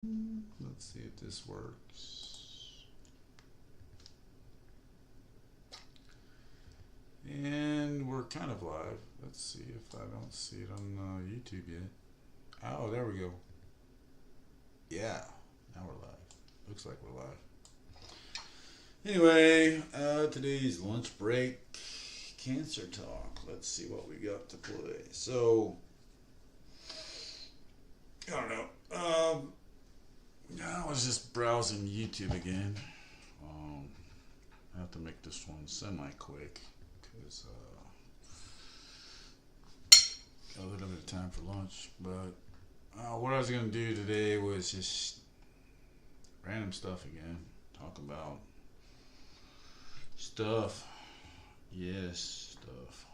Let's see if this works. And we're kind of live. Let's see if I don't see it on YouTube yet. Oh, there we go. Yeah, now we're live. Looks like we're live. Anyway, today's lunch break cancer talk. Let's see what we got to play. So, I don't know. I was just browsing YouTube again. Um, I have to make this one semi quick because got a little bit of time for lunch. But what I was gonna do today was just random stuff again. Talk about stuff. Yes, stuff.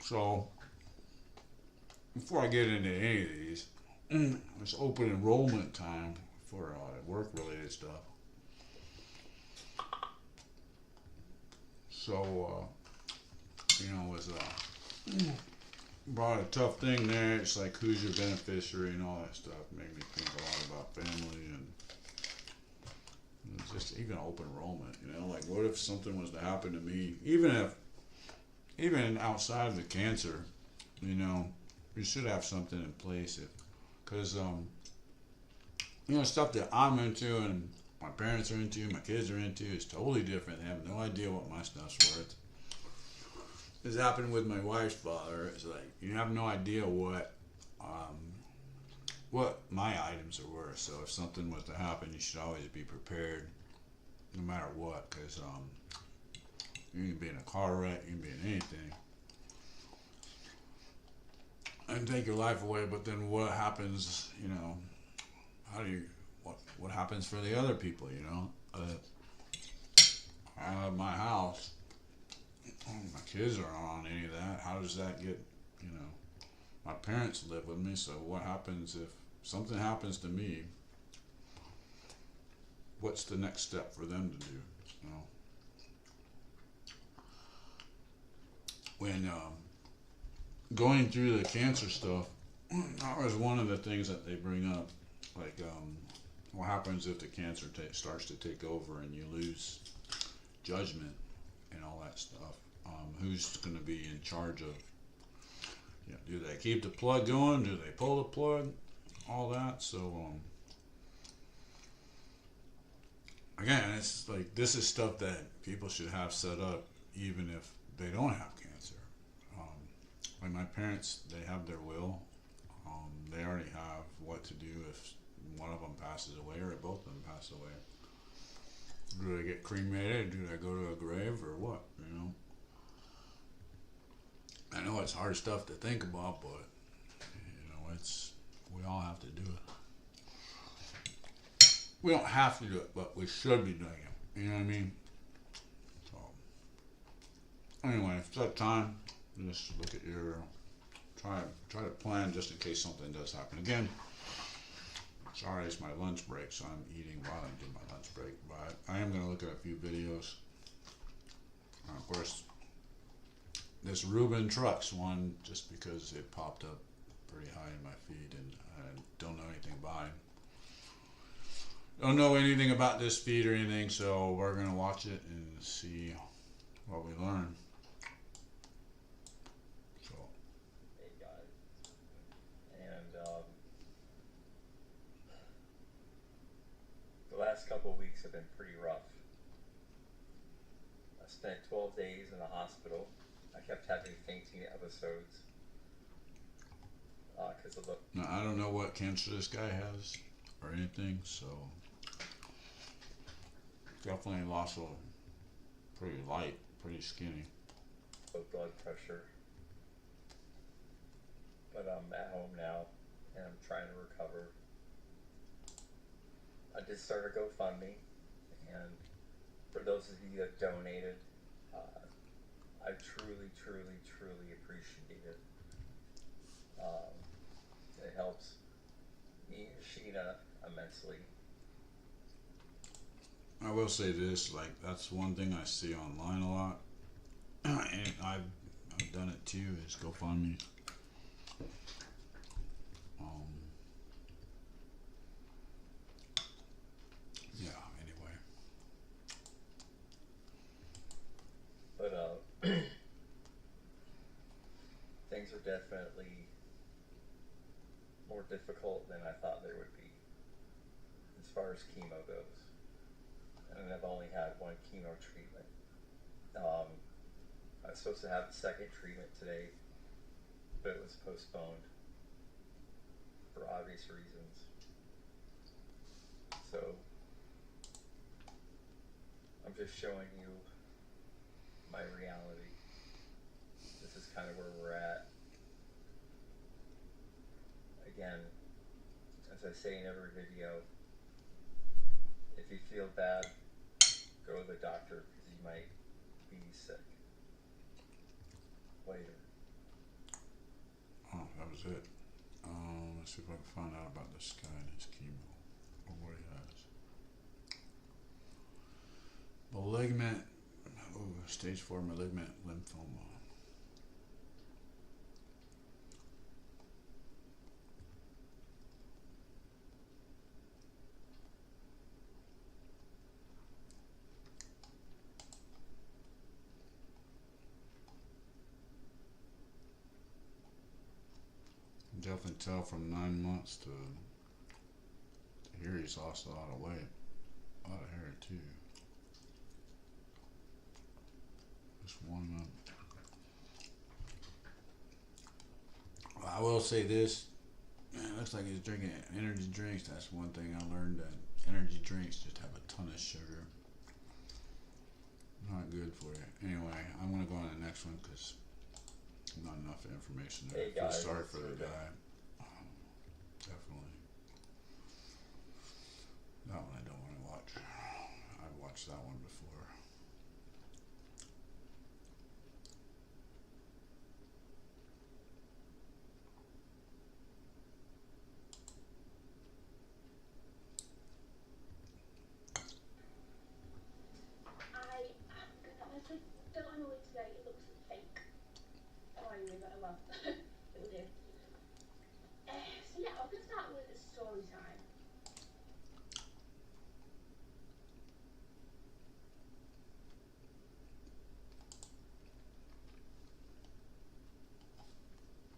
So before I get into any of these, it's open enrollment time for work-related stuff. So it was brought a tough thing there. It's like who's your beneficiary and all that stuff. Made me think a lot about family and just even open enrollment. Like what if something was to happen to me, even outside of the cancer, you should have something in place if because stuff that I'm into and my parents are into, my kids are into is totally different. They have no idea what my stuff's worth. This happened with my wife's father. It's like you have no idea what my items are worth. So if something was to happen, you should always be prepared, no matter what. Because you can be in a car wreck, you can be in anything, and take your life away. But then what happens? How do you what happens for the other people? I have my house. My kids aren't on any of that. How does that get? You know, my parents live with me. So what happens if something happens to me? What's the next step for them to do? You know, when going through the cancer stuff, that was one of the things that they bring up. Like, what happens if the cancer starts to take over and you lose judgment and all that stuff? Who's going to be in charge of? Do they keep the plug going? Do they pull the plug? All that. So, again, it's like this is stuff that people should have set up even if they don't have cancer. Um, like my parents, they have their will. They already have what to do if one of them passes away or if both of them pass away. Do they get cremated? Do they go to a grave or what? I know it's hard stuff to think about, but it's we all have to do it. We don't have to do it, but we should be doing it. You know what I mean? So anyway, if it's that time, just look at your try to plan just in case something does happen. Again, sorry, it's my lunch break, so I'm eating while I'm doing my lunch break. But I am going to look at a few videos. Of course, this Reuben Trucks one, just because it popped up pretty high in my feed, and I don't know anything about it. Don't know anything about this feed or anything, so we're going to watch it and see what we learn. So, Hey guys, and the last couple of weeks have been pretty rough. I spent 12 days in the hospital. I kept having fainting episodes because of the. now, I don't know what cancer this guy has or anything, so definitely lost a pretty light, pretty skinny. Low blood pressure. But I'm at home now and I'm trying to recover. I did start a GoFundMe, and for those of you that donated, uh, I truly, truly, truly appreciate it. Um, it helps me and Sheena immensely. I will say this, like that's one thing I see online a lot, and I've done it too. Is GoFundMe. Um, are definitely more difficult than I thought they would be as far as chemo goes. And I've only had one chemo treatment. I was supposed to have the second treatment today, but it was postponed for obvious reasons. So I'm just showing you my reality. This is kind of where we're at. Again, as I say in every video, if you feel bad, go to the doctor because you might be sick later. Oh, that was it. Let's see if I can find out about this guy and his chemo, or what he has. Malignant, stage 4 malignant lymphoma. Definitely tell from 9 months to here he's lost a lot of weight, a lot of hair too. Just one month. I will say this, man, it looks like he's drinking energy drinks. That's one thing I learned, that energy drinks just have a ton of sugar. Not good for you. Anyway, I'm going to go on to the next one because not enough information there. Hey guys, sorry for the guy. Definitely. That one I don't want to watch. I've watched that one before. Don't want to wait today, it looks fake. Oh, I knew that well. It'll do. So yeah, I'm going to start with a story time.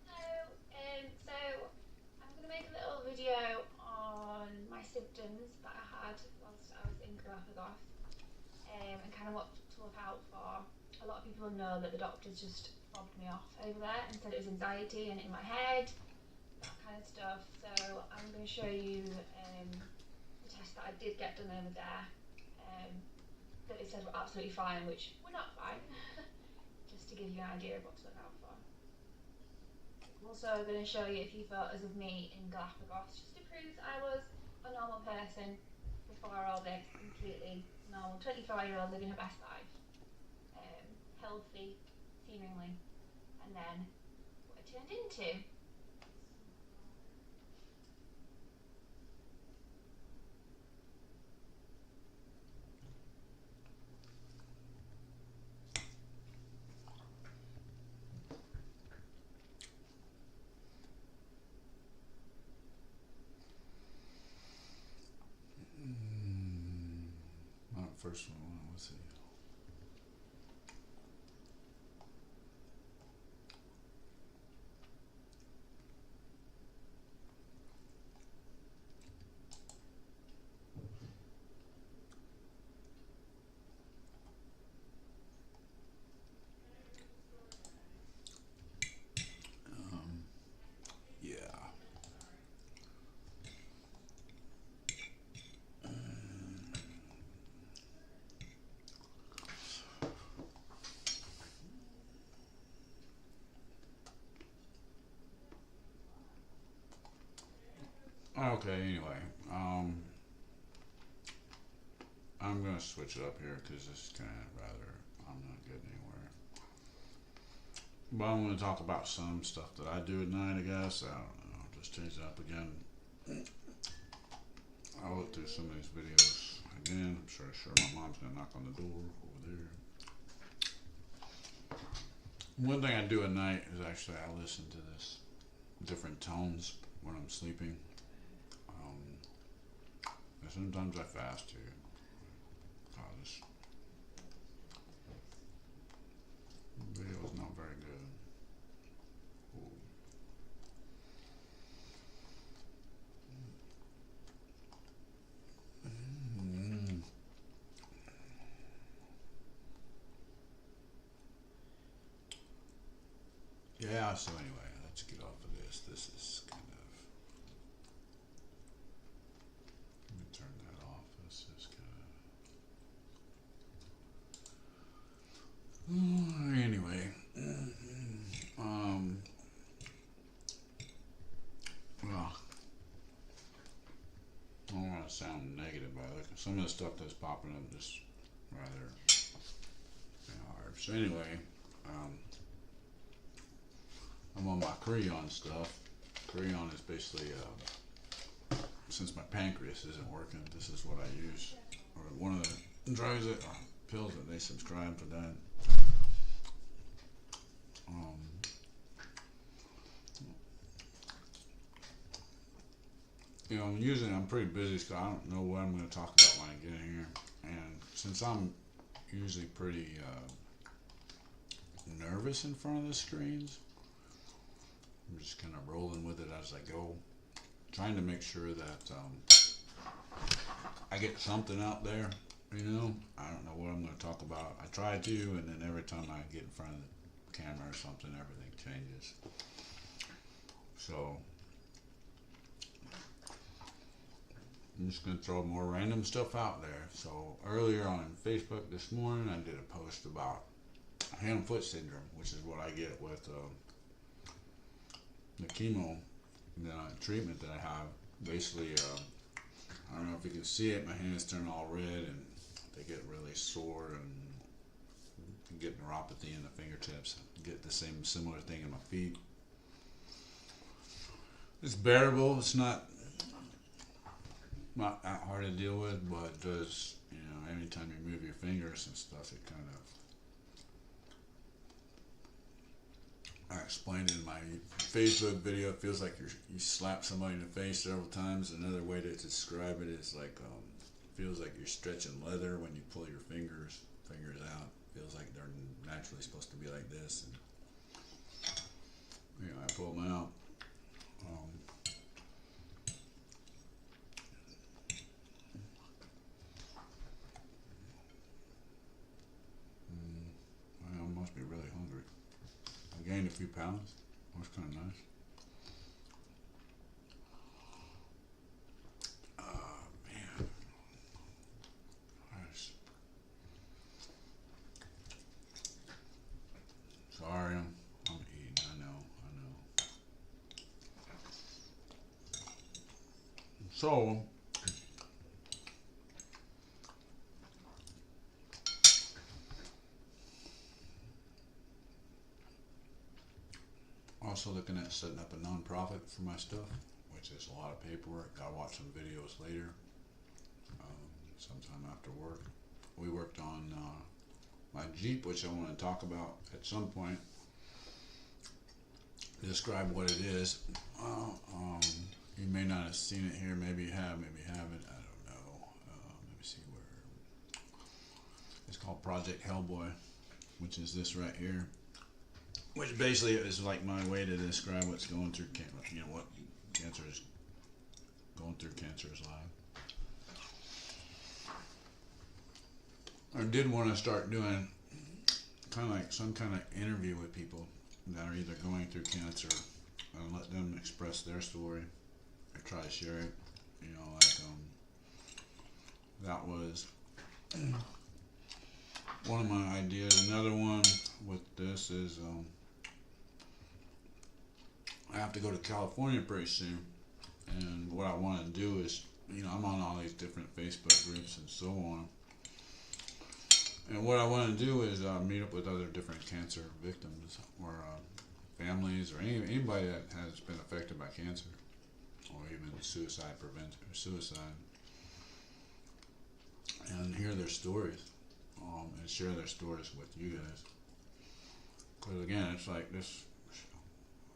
So I'm going to make a little video on my symptoms that I had whilst I was in Galapagos, and kind of what to look out for. A lot of people know that the doctors just fobbed me off over there and said it was anxiety and in my head, that kind of stuff. So I'm going to show you the tests that I did get done over there, that they said were absolutely fine, which were not fine, just to give you an idea of what to look out for. I'm also going to show you a few photos of me in Galapagos, just to prove that I was a normal person before all this, completely normal 24-year-old living her best life. Healthy, seemingly, and then what it turned into. Not first one, let's see. Yeah. Okay, anyway, I'm gonna switch it up here because this is kind of rather, I'm not getting anywhere. But I'm gonna talk about some stuff that I do at night, I guess. I don't know, I'll just change it up again. I'll look through some of these videos again. I'm sure my mom's gonna knock on the door over there. One thing I do at night is actually I listen to this different tones when I'm sleeping. And sometimes I fast too. This video is not very good. Ooh. So anyway, let's get off of this. This is kind of. Let me turn that off. This is kind of. Anyway, well, I don't want to sound negative, but like some of the stuff that's popping up just rather hard. So anyway, I'm on my Creon stuff. Creon is basically, since my pancreas isn't working, this is what I use. Or one of the drugs that, pills that they subscribe for that. You know, usually I'm pretty busy, so I don't know what I'm going to talk about when I get in here. And since I'm usually pretty nervous in front of the screens, I'm just kind of rolling with it as I go, trying to make sure that I get something out there. You know, I don't know what I'm going to talk about. I try to, and then every time I get in front of the camera or something, everything changes. So I'm just going to throw more random stuff out there. So earlier on Facebook this morning, I did a post about hand-foot syndrome, which is what I get with the chemo treatment that I have. Basically, I don't know if you can see it, my hands turn all red and they get really sore, and you get neuropathy in the fingertips. I get the similar thing in my feet. It's bearable. It's not that hard to deal with, but it does, you know, anytime you move your fingers and stuff, it kind of, I explained in my Facebook video, it feels like you slap somebody in the face several times. Another way to describe it is like, feels like you're stretching leather when you pull your fingers out. Feels like they're naturally supposed to be like this, and you know, I pull them out. I must be really hungry. I gained a few pounds. That's kind of nice. Man. Nice. Sorry, I'm eating. I know. So, also looking at setting up a non-profit for my stuff, which is a lot of paperwork. Gotta watch some videos later, sometime after work. We worked on my Jeep, which I want to talk about at some point. Describe what it is. You may not have seen it here. Maybe you have, maybe you haven't. I don't know. Let me see where. It's called Project Hellboy, which is this right here. Which basically is like my way to describe what's going through, you know, what cancer is going through cancer's life. I did want to start doing kind of like some kind of interview with people that are either going through cancer and let them express their story or try to share it. You know, like that was one of my ideas. Another one with this is I have to go to California pretty soon, and what I want to do is, you know, I'm on all these different Facebook groups and so on, and what I want to do is meet up with other different cancer victims or families or anybody that has been affected by cancer or even suicide prevention or suicide, and hear their stories and share their stories with you guys. Because again, it's like this.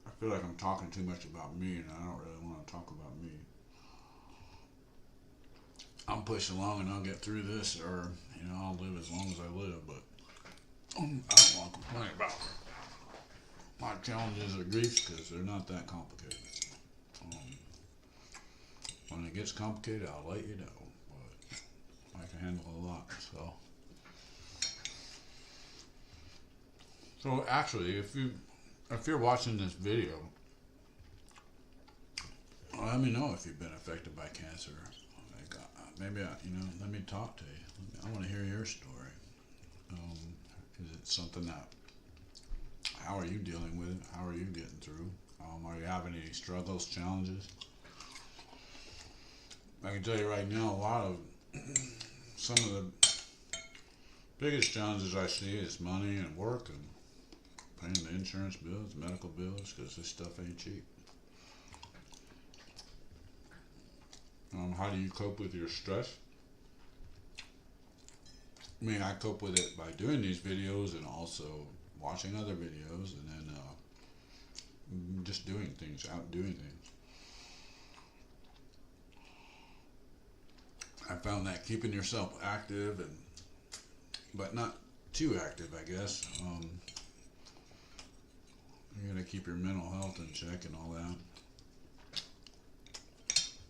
I feel like I'm talking too much about me, and I don't really want to talk about me. I'm pushing along, and I'll get through this, or you know, I'll live as long as I live. But I don't want to complain about my challenges or griefs because they're not that complicated. When it gets complicated, I'll let you know. But I can handle a lot, so actually, if you if you're watching this video, let me know if you've been affected by cancer. Like, maybe let me talk to you. I want to hear your story. Is it something that? How are you dealing with it? How are you getting through? Are you having any struggles, challenges? I can tell you right now, some of the biggest challenges I see is money and work and paying the insurance bills, medical bills, because this stuff ain't cheap. How do you cope with your stress? I mean, I cope with it by doing these videos and also watching other videos and then just doing things, out doing things. I found that keeping yourself active but not too active, I guess. You gotta keep your mental health in check and all that.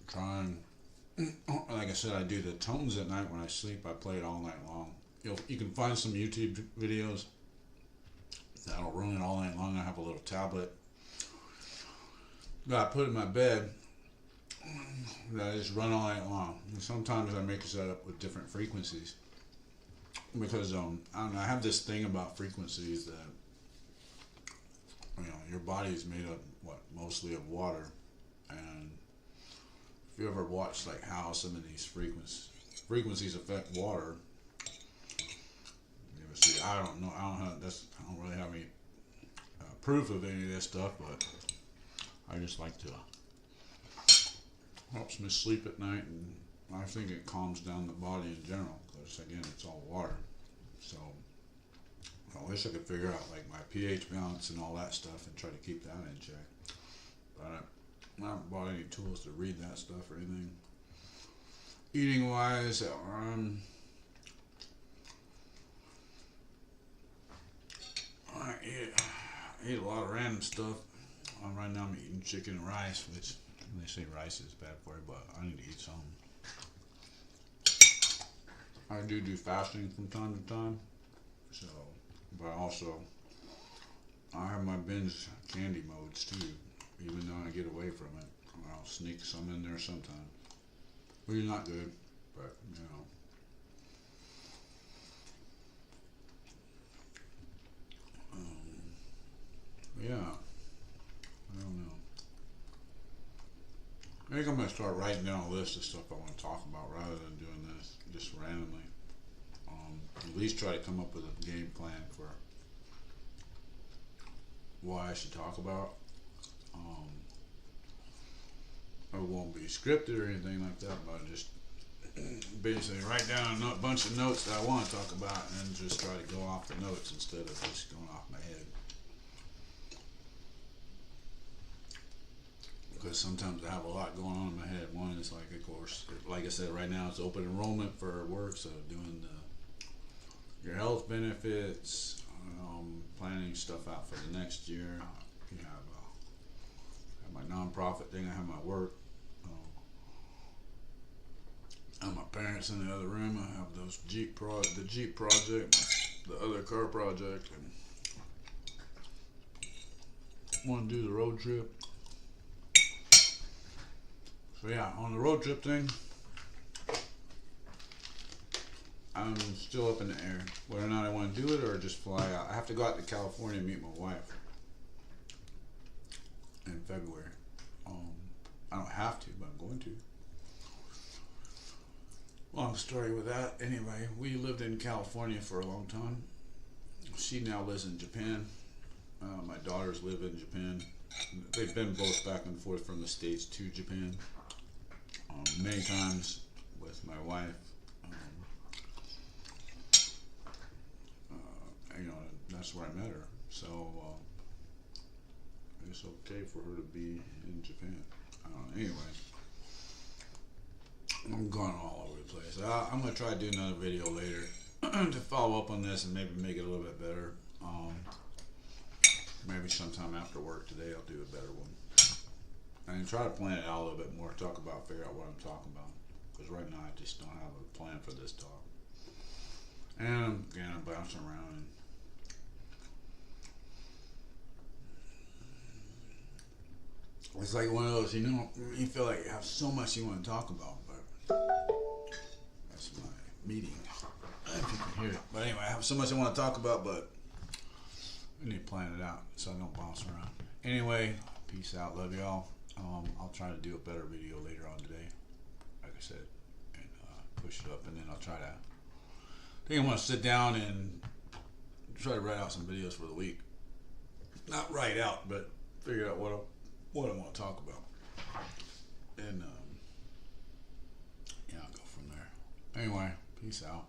Trying, like I said, I do the tones at night when I sleep. I play it all night long. You can find some YouTube videos that'll run it all night long. I have a little tablet that I put in my bed that I just run all night long. And sometimes I make a setup with different frequencies because I don't know. I have this thing about frequencies that your body is made up mostly of water, and if you ever watch like how some of these frequencies affect water, you ever see? I don't know. I don't really have any proof of any of this stuff, but I just like to helps me sleep at night, and I think it calms down the body in general because again, it's all water. So I wish I could figure out like my pH balance and all that stuff and try to keep that in check. But I haven't bought any tools to read that stuff or anything. Eating wise, I eat a lot of random stuff. Right now I'm eating chicken and rice, which they say rice is bad for you, but I need to eat some. I do fasting from time to time, so, but also I have my binge candy modes too, even though I get away from it. I'll sneak some in there sometimes. Well, not good, but yeah, I don't know. I think I'm going to start writing down a list of stuff I want to talk about rather than doing this just randomly. At least try to come up with a game plan for what I should talk about. It won't be scripted or anything like that, but just basically write down a bunch of notes that I want to talk about and just try to go off the notes instead of just going off my head. Because sometimes I have a lot going on in my head. One is like, of course, like I said, right now it's open enrollment for work, so doing your health benefits, planning stuff out for the next year. You have my nonprofit thing. I have my work. I have my parents in the other room. I have the Jeep project, the other car project, and want to do the road trip. So yeah, on the road trip thing, I'm still up in the air whether or not I want to do it or just fly out. I have to go out to California and meet my wife in February. I don't have to, but I'm going to. Long story with that. Anyway, we lived in California for a long time. She now lives in Japan. My daughters live in Japan. They've been both back and forth from the States to Japan many times with my wife. That's where I met her. So it's okay for her to be in Japan. Anyway, I'm going all over the place. I'm going to try to do another video later to follow up on this and maybe make it a little bit better. Maybe sometime after work today I'll do a better one. And try to plan it out a little bit more, figure out what I'm talking about. Because right now I just don't have a plan for this talk. And again, I'm bouncing around. It's like one of those, you know, you feel like you have so much you want to talk about, but that's my meeting. If you can hear it. But anyway, I have so much I want to talk about, but we need to plan it out so I don't bounce around. Anyway, peace out. Love y'all. I'll try to do a better video later on today, like I said, and push it up, and then I'll try to. I think I want to sit down and try to write out some videos for the week. Not write out, but figure out what I want to talk about, and yeah, I'll go from there. Anyway, peace out.